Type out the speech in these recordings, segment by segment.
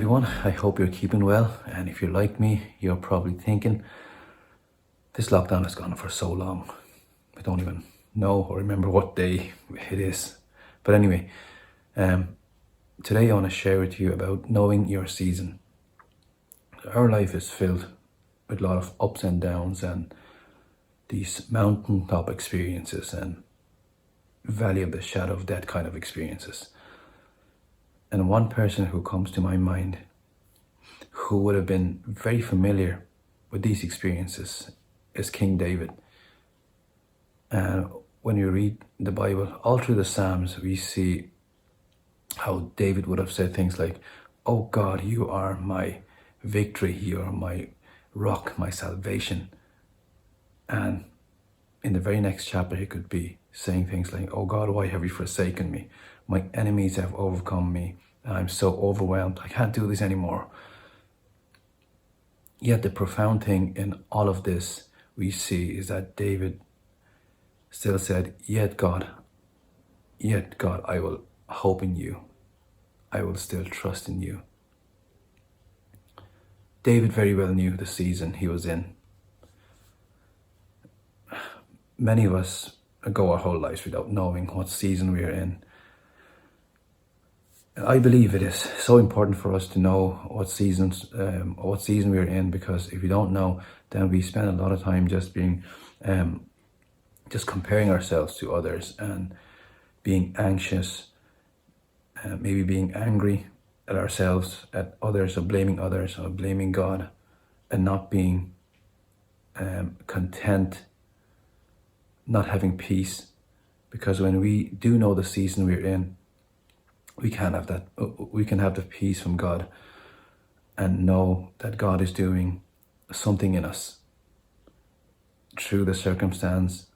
everyone, I hope you're keeping well, and if you're like me, you're probably thinking, this lockdown has gone on for so long. I don't even know or remember what day it is. But anyway, today I want to share with you about knowing your season. Our life is filled with a lot of ups and downs and these mountaintop experiences and valley of the shadow of death kind of experiences. And one person who comes to my mind who would have been very familiar with these experiences is King David. And when you read the Bible, all through the Psalms, we see how David would have said things like, "Oh God, you are my victory, you are my rock, my salvation." And in the very next chapter, he could be saying things like, "Oh God, why have you forsaken me? My enemies have overcome me. I'm so overwhelmed. I can't do this anymore." Yet the profound thing in all of this we see is that David still said, yet God, I will hope in you. I will still trust in you." David very well knew the season he was in. Many of us go our whole lives without knowing what season we are in. I believe it is so important for us to know what season we are in, because if we don't know, then we spend a lot of time just comparing ourselves to others and being anxious, maybe being angry at ourselves, at others, or blaming God, and not being content, not having peace. Because when we do know the season we're in, we can have the peace from God and know that God is doing something in us through the circumstance.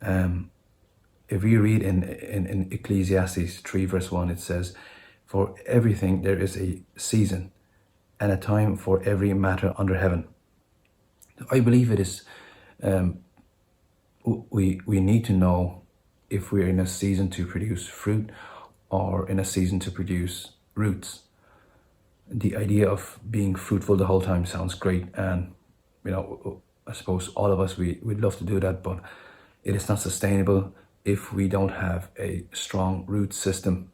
If we read in Ecclesiastes 3 verse 1, it says, "For everything there is a season and a time for every matter under heaven." I believe it is, we need to know if we're in a season to produce fruit or in a season to produce roots. The idea of being fruitful the whole time sounds great, and I suppose all of us, we'd love to do that, but it is not sustainable if we don't have a strong root system.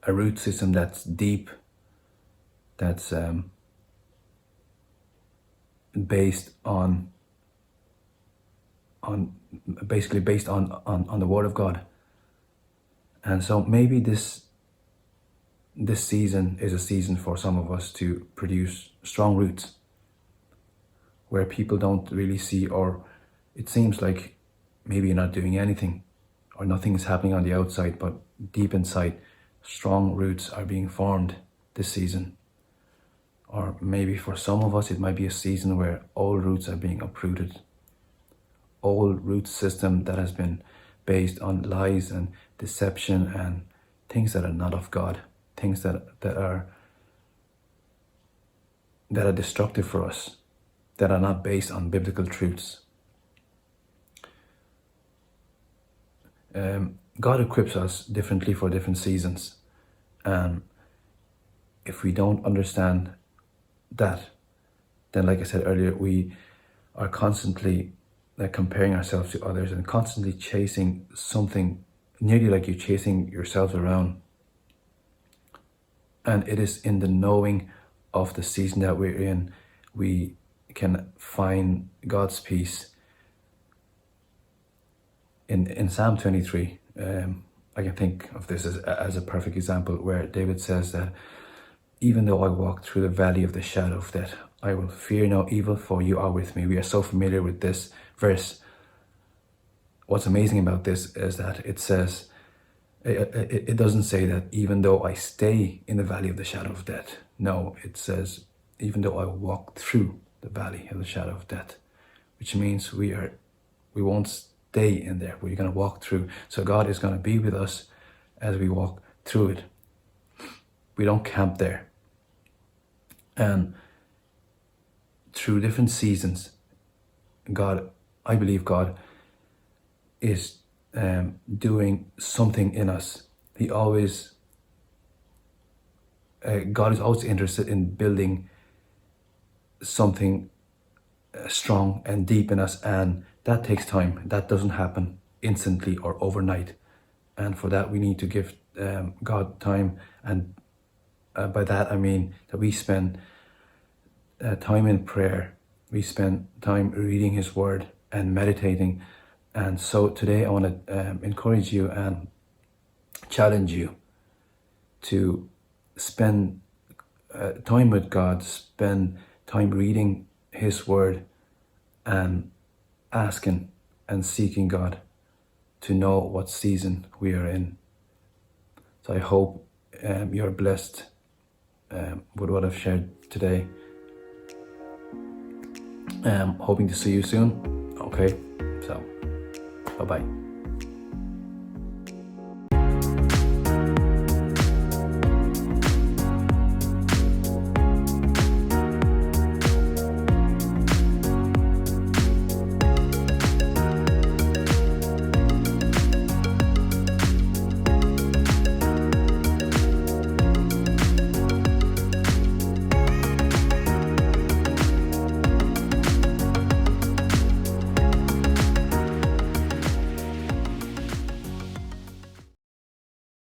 A root system that's deep, that's based on the Word of God. And so maybe this season is a season for some of us to produce strong roots where people don't really see, or it seems like maybe you're not doing anything or nothing is happening on the outside, but deep inside, strong roots are being formed this season. Or maybe for some of us, it might be a season where old roots are being uprooted. Old root system that has been based on lies and deception and things that are not of God, things that are destructive for us, that are not based on biblical truths. God equips us differently for different seasons, and if we don't understand that, then like I said earlier, we are constantly comparing ourselves to others and constantly chasing something, nearly like you're chasing yourself around. And it is in the knowing of the season that we're in, we can find God's peace. In Psalm 23, I can think of this as a perfect example, where David says that, "Even though I walk through the valley of the shadow of death, I will fear no evil, for you are with me." We are so familiar with this verse. What's amazing about this is that it says, it doesn't say that even though I stay in the valley of the shadow of death. No, it says, even though I walk through the valley of the shadow of death, which means we won't stay in there. We're going to walk through. So God is going to be with us as we walk through it. We don't camp there. And through different seasons, I believe God is doing something in us. He always God is always interested in building something strong and deep in us, and that takes time. That doesn't happen instantly or overnight, and for that we need to give God time. And by that I mean that we spend time in prayer, we spend time reading His Word and meditating. And so today I want to encourage you and challenge you to spend time with God, spend time reading His Word and asking and seeking God to know what season we are in. So I hope you're blessed with what I've shared today. Hoping to see you soon. Okay, so bye-bye.